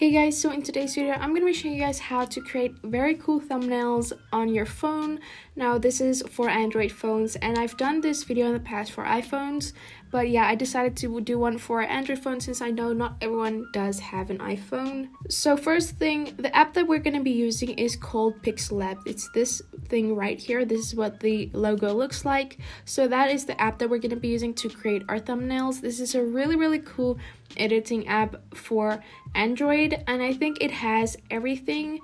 Hey guys, so in today's video I'm going to be showing you guys how to create very cool thumbnails on your phone. Now this is for Android phones and I've done this video in the past for iPhones, but yeah, I decided to do one for Android phones since I know not everyone does have an iPhone. So first thing, the app that we're going to be using is called Pixellab. It's this thing right here. This is what the logo looks like. So that is the app that we're going to be using to create our thumbnails. This is a really cool editing app for Android, and I think it has everything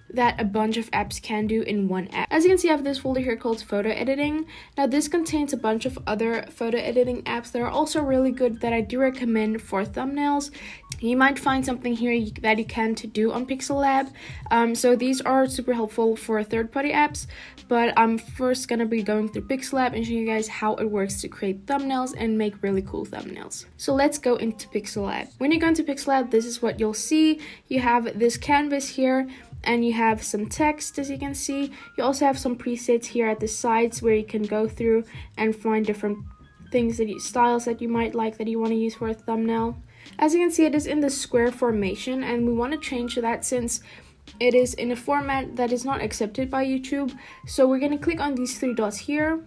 that a bunch of apps can do in one app. As you can see, I have this folder here called photo editing. Now this contains a bunch of other photo editing apps that are also really good that I do recommend for thumbnails. You might find something here that you can do on Pixellab. So these are super helpful for third-party apps, but I'm first gonna be going through Pixellab and showing you guys how it works to create thumbnails and make really cool thumbnails. So let's go into Pixellab. When you go into Pixellab, this is what you'll see. You have this canvas here, and you have some text, as you can see. You also have some presets here at the sides where you can go through and find different things styles that you might like that you want to use for a thumbnail. As you can see, it is in the square formation, and we want to change that since it is in a format that is not accepted by YouTube. So we're going to click on these three dots here,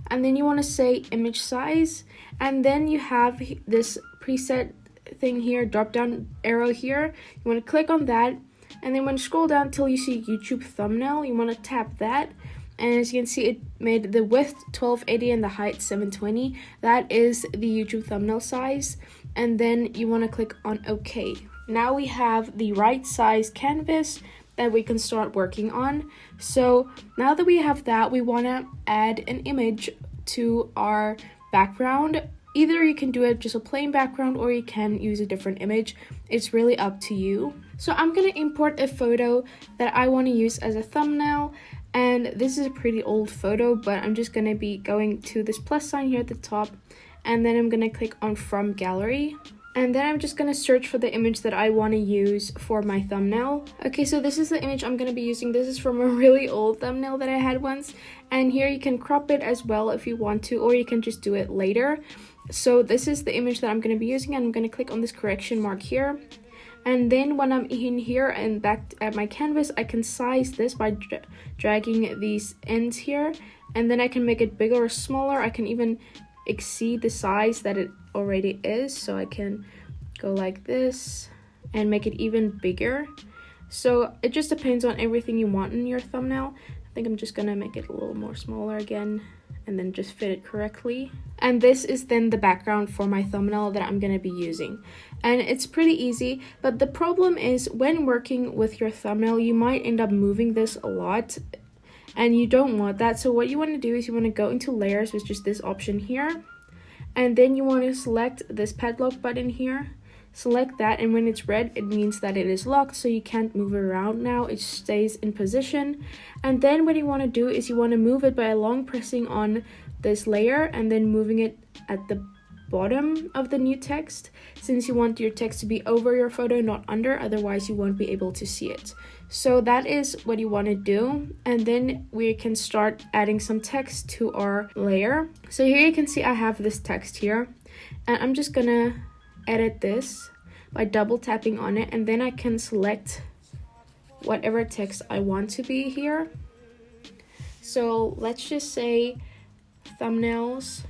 and then you want to say image size, and then you have this preset thing here, drop down arrow here. You want to click on that, and then when you scroll down till you see YouTube thumbnail, you want to tap that. And as you can see, it made the width 1280 and the height 720. That is the YouTube thumbnail size. And then you want to click on OK. Now we have the right size canvas that we can start working on. So now that we have that, we want to add an image to our background. Either you can do it just a plain background or you can use a different image. It's really up to you. So I'm going to import a photo that I want to use as a thumbnail. And this is a pretty old photo, but I'm just going to be going to this plus sign here at the top. And then I'm going to click on From Gallery. And then I'm just going to search for the image that I want to use for my thumbnail. Okay, so this is the image I'm going to be using. This is from a really old thumbnail that I had once. And here you can crop it as well if you want to, or you can just do it later. So this is the image that I'm going to be using, and I'm going to click on this correction mark here. And then when I'm in here and back at my canvas, I can size this by dragging these ends here. And then I can make it bigger or smaller. I can even exceed the size that it already is. So I can go like this and make it even bigger. So it just depends on everything you want in your thumbnail. I think I'm just going to make it a little more smaller again and then just fit it correctly. And this is then the background for my thumbnail that I'm going to be using. And it's pretty easy, but the problem is when working with your thumbnail, you might end up moving this a lot and you don't want that. So what you want to do is you want to go into layers, which is this option here. And then you want to select this padlock button here. Select that, and when it's red, it means that it is locked, so you can't move it around now. It stays in position. And then what you want to do is you want to move it by long pressing on this layer and then moving it at the bottom of the new text, since you want your text to be over your photo, not under, otherwise you won't be able to see it. So that is what you want to do, and then we can start adding some text to our layer. So here you can see I have this text here, and I'm just gonna edit this by double tapping on it, and then I can select whatever text I want to be here. So let's just say thumbnails.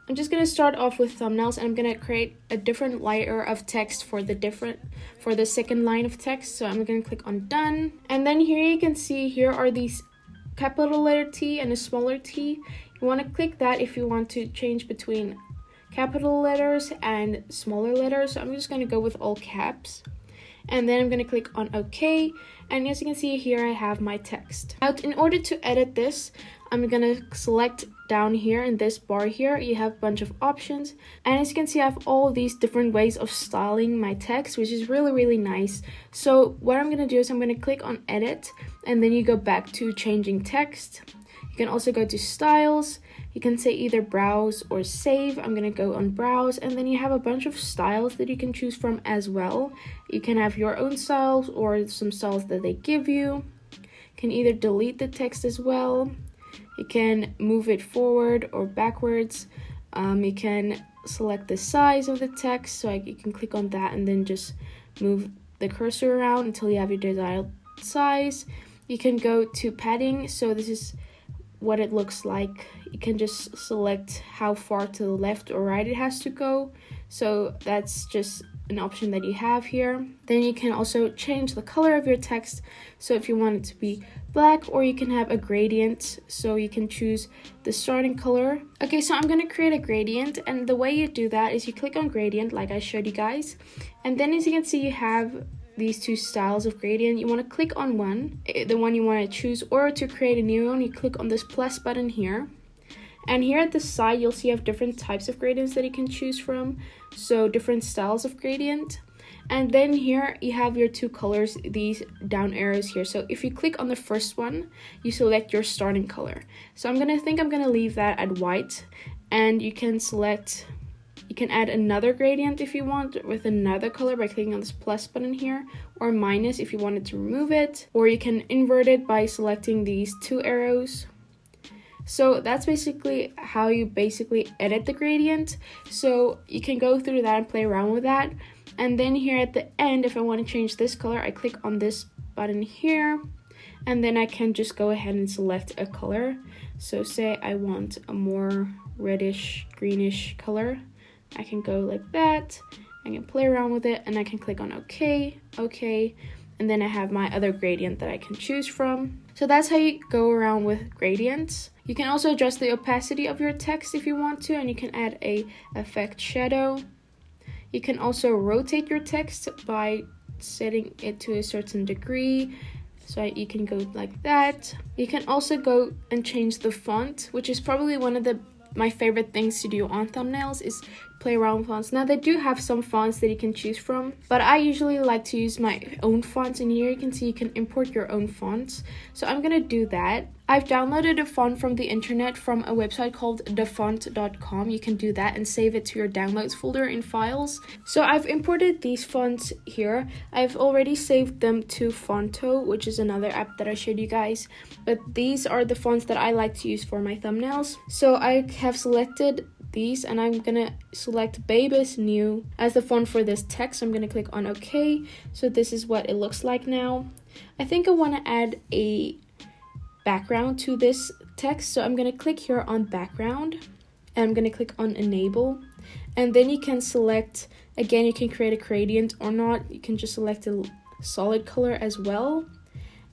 I'm just going to start off with thumbnails, and I'm going to create a different layer of text for the second line of text. So I'm going to click on done, and then here you can see here are these capital letter T and a smaller t. You want to click that if you want to change between capital letters and smaller letters. So I'm just going to go with all caps, and then I'm going to click on OK, and as you can see here I have my text. Now in order to edit this, I'm going to select down here in this bar here, you have a bunch of options, and as you can see I have all these different ways of styling my text, which is really nice. So what I'm going to do is I'm going to click on edit, and then you go back to changing text. You can also go to styles. You can say either browse or save. I'm going to go on browse, and then you have a bunch of styles that you can choose from as well. You can have your own styles or some styles that they give you. You can either delete the text as well. You can move it forward or backwards. You can select the size of the text, so you can click on that and then just move the cursor around until you have your desired size. You can go to padding, so this is what it looks like. You can just select how far to the left or right it has to go, so that's just an option that you have here. Then you can also change the color of your text, so if you want it to be black, or you can have a gradient, so you can choose the starting color. Okay, so I'm gonna create a gradient, and the way you do that is you click on gradient like I showed you guys, and then as you can see you have these two styles of gradient. You want to click on one, the one you want to choose, or to create a new one you click on this plus button here. And here at the side you'll see you have different types of gradients that you can choose from, so different styles of gradient. And then here you have your two colors, these down arrows here. So if you click on the first one, you select your starting color. So I'm gonna leave that at white, and you can select, you can add another gradient if you want with another color by clicking on this plus button here, or minus if you wanted to remove it, or you can invert it by selecting these two arrows. So that's basically how you edit the gradient. So you can go through that and play around with that. And then here at the end, if I want to change this color, I click on this button here, and then I can just go ahead and select a color. So say I want a more reddish greenish color, I can go like that. I can play around with it, and I can click on OK, and then I have my other gradient that I can choose from. So that's how you go around with gradients. You can also adjust the opacity of your text if you want to, and you can add a effect shadow. You can also rotate your text by setting it to a certain degree, so you can go like that. You can also go and change the font, which is probably one of my favorite things to do on thumbnails, is play around with fonts. Now they do have some fonts that you can choose from, but I usually like to use my own fonts, and here you can see you can import your own fonts. So I'm gonna do that. I've downloaded a font from the internet from a website called thefont.com. You can do that and save it to your downloads folder in files. So I've imported these fonts here. I've already saved them to Fonto, which is another app that I showed you guys, but these are the fonts that I like to use for my thumbnails. So I have selected these, and I'm gonna select Babus New as the font for this text. I'm gonna click on OK. So this is what it looks like now. I think I want to add a background to this text, so I'm gonna click here on background, and I'm gonna click on enable, and then you can select, again, you can create a gradient or not. You can just select a solid color as well,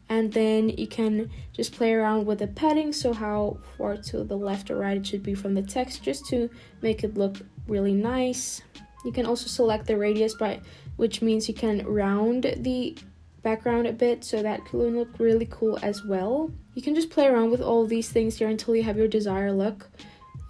and then you can just play around with the padding, so how far to the left or right it should be from the text, just to make it look really nice. You can also select the radius, which means you can round the background a bit, so that could look really cool as well. You can just play around with all of these things here until you have your desired look,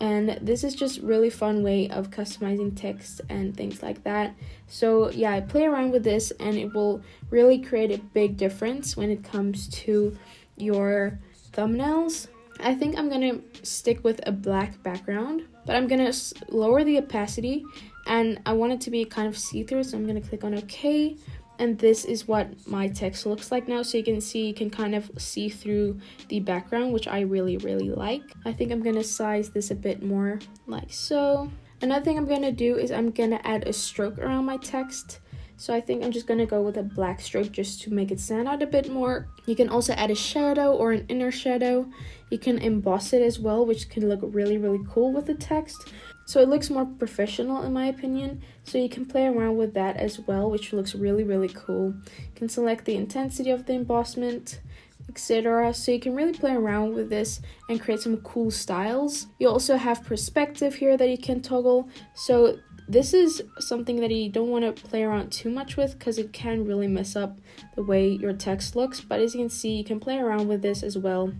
and this is just really fun way of customizing text and things like that. So yeah, I play around with this, and it will really create a big difference when it comes to your thumbnails. I think I'm gonna stick with a black background, but I'm gonna lower the opacity, and I want it to be kind of see-through, so I'm gonna click on OK. And this is what my text looks like now. So you can see, you can kind of see through the background, which I really like. I think I'm gonna size this a bit more, like so. Another thing I'm gonna do is I'm gonna add a stroke around my text. So I think I'm just gonna go with a black stroke just to make it stand out a bit more. You can also add a shadow or an inner shadow. You can emboss it as well, which can look really cool with the text. So it looks more professional in my opinion. So you can play around with that as well, which looks really cool. You can select the intensity of the embossment, etc. So you can really play around with this and create some cool styles. You also have perspective here that you can toggle. So this is something that you don't want to play around too much with, because it can really mess up the way your text looks. But as you can see, you can play around with this as well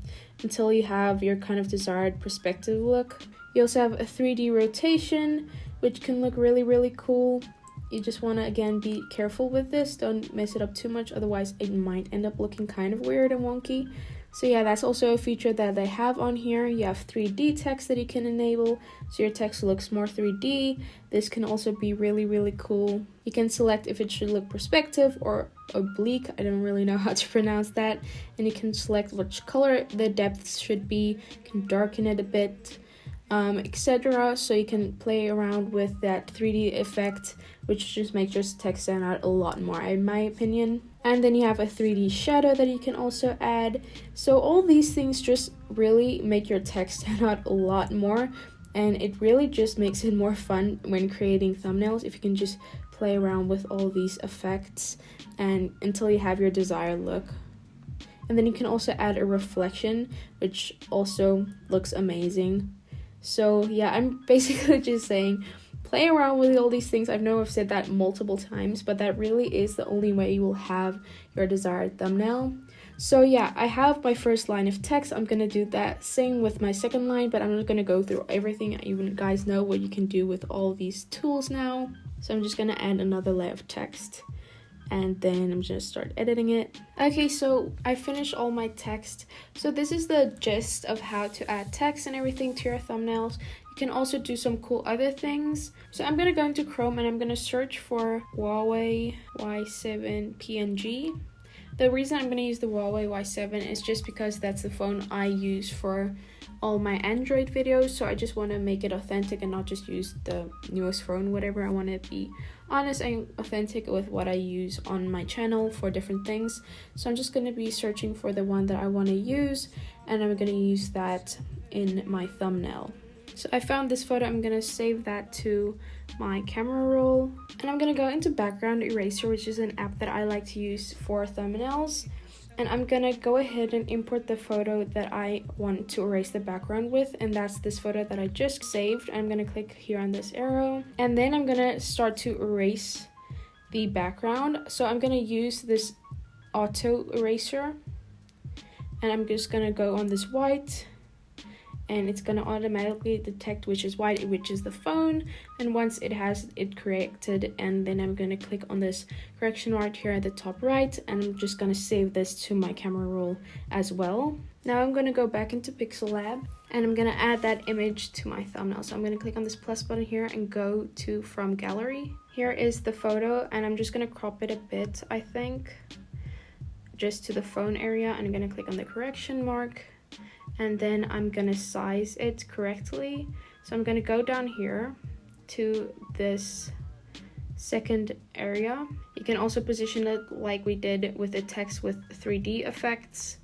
until you have your kind of desired perspective look. You also have a 3D rotation, which can look really cool. You just want to, again, be careful with this. Don't mess it up too much, otherwise it might end up looking kind of weird and wonky. So yeah, that's also a feature that they have on here. You have 3D text that you can enable, so your text looks more 3D. This can also be really cool. You can select if it should look perspective or oblique. I don't really know how to pronounce that. And you can select which color the depth should be. You can darken it a bit. etc. So you can play around with that 3D effect, which just makes your text stand out a lot more in my opinion. And then you have a 3D shadow that you can also add. So all these things just really make your text stand out a lot more, and it really just makes it more fun when creating thumbnails if you can just play around with all these effects and until you have your desired look. And then you can also add a reflection, which also looks amazing. So yeah, I'm basically just saying play around with all these things. I know I've said that multiple times, but that really is the only way you will have your desired thumbnail. So yeah, I have my first line of text. I'm gonna do that same with my second line, but I'm not gonna go through everything. You guys know what you can do with all these tools now. So I'm just gonna add another layer of text, and then I'm just start editing it. Okay, so I finished all my text. So this is the gist of how to add text and everything to your thumbnails. You can also do some cool other things. So I'm gonna go into Chrome and I'm gonna search for Huawei Y7 PNG. The reason I'm gonna use the Huawei Y7 is just because that's the phone I use for all my Android videos, so I just want to make it authentic and not just use the newest phone, whatever. I want to be honest and authentic with what I use on my channel for different things. So I'm just going to be searching for the one that I want to use, and I'm going to use that in my thumbnail. So I found this photo. I'm going to save that to my camera roll, and I'm going to go into background eraser, which is an app that I like to use for thumbnails. And I'm gonna go ahead and import the photo that I want to erase the background with, and that's this photo that I just saved. I'm gonna click here on this arrow, and then I'm gonna start to erase the background. So I'm gonna use this auto eraser, and I'm just gonna go on this white, and it's gonna automatically detect which is white, which is the phone. And once it has it corrected, and then I'm gonna click on this correction right here at the top right, and I'm just gonna save this to my camera roll as well. Now I'm gonna go back into Pixellab, and I'm gonna add that image to my thumbnail. So I'm gonna click on this plus button here and go to from gallery. Here is the photo, and I'm just gonna crop it a bit, I think, just to the phone area, and I'm gonna click on the correction mark, and then I'm gonna size it correctly. So I'm gonna go down here to this second area. You can also position it like we did with the text with 3D effects.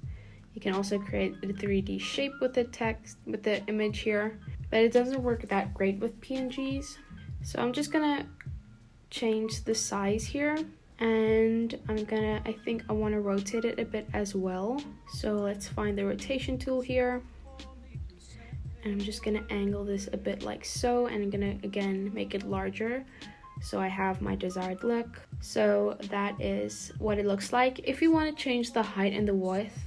You can also create a 3D shape with the text, with the image here, but it doesn't work that great with PNGs. So I'm just gonna change the size here, and I think I want to rotate it a bit as well. So let's find the rotation tool here, and I'm just gonna angle this a bit like so, and I'm gonna again make it larger so I have my desired look. So that is what it looks like. If you want to change the height and the width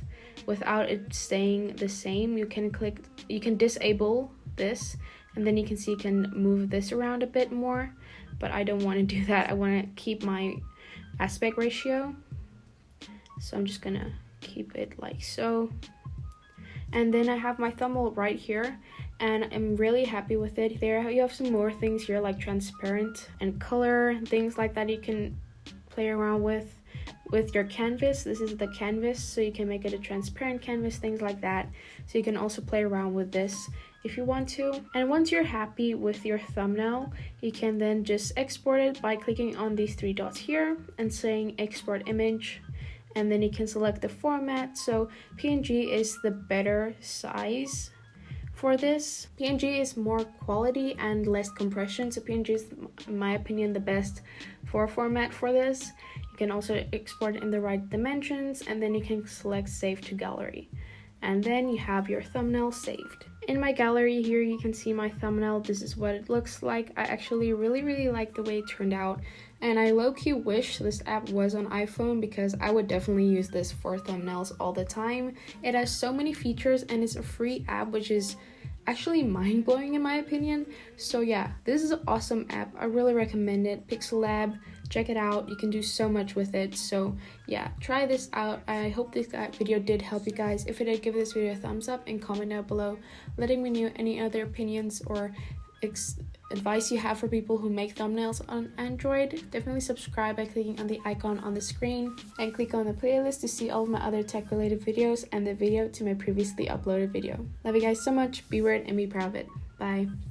without it staying the same, you can disable this, and then you can see you can move this around a bit more, but I don't want to do that. I want to keep my aspect ratio, so I'm just gonna keep it like so. And then I have my thumbnail right here, and I'm really happy with it. There you have some more things here like transparent and color, things like that you can play around with your canvas. This is the canvas, so you can make it a transparent canvas, things like that. So you can also play around with this if you want to. And once you're happy with your thumbnail, you can then just export it by clicking on these three dots here and saying export image, and then you can select the format. So PNG is the better size for this. PNG is more quality and less compression, so PNG is, in my opinion, the best format for this. You can also export it in the right dimensions, and then you can select save to gallery, and then you have your thumbnail saved. In my gallery here, you can see my thumbnail. This is what it looks like. I actually really like the way it turned out, and I low-key wish this app was on iPhone, because I would definitely use this for thumbnails all the time. It has so many features, and it's a free app, which is actually mind-blowing in my opinion. So yeah, this is an awesome app. I really recommend it. Pixellab, check it out. You can do so much with it. So yeah, try this out. I hope this video did help you guys. If it did, give this video a thumbs up and comment down below letting me know any other opinions or advice you have for people who make thumbnails on Android. Definitely subscribe by clicking on the icon on the screen, and click on the playlist to see all of my other tech related videos and the video to my previously uploaded video. Love you guys so much. Be weird and be proud of it. Bye.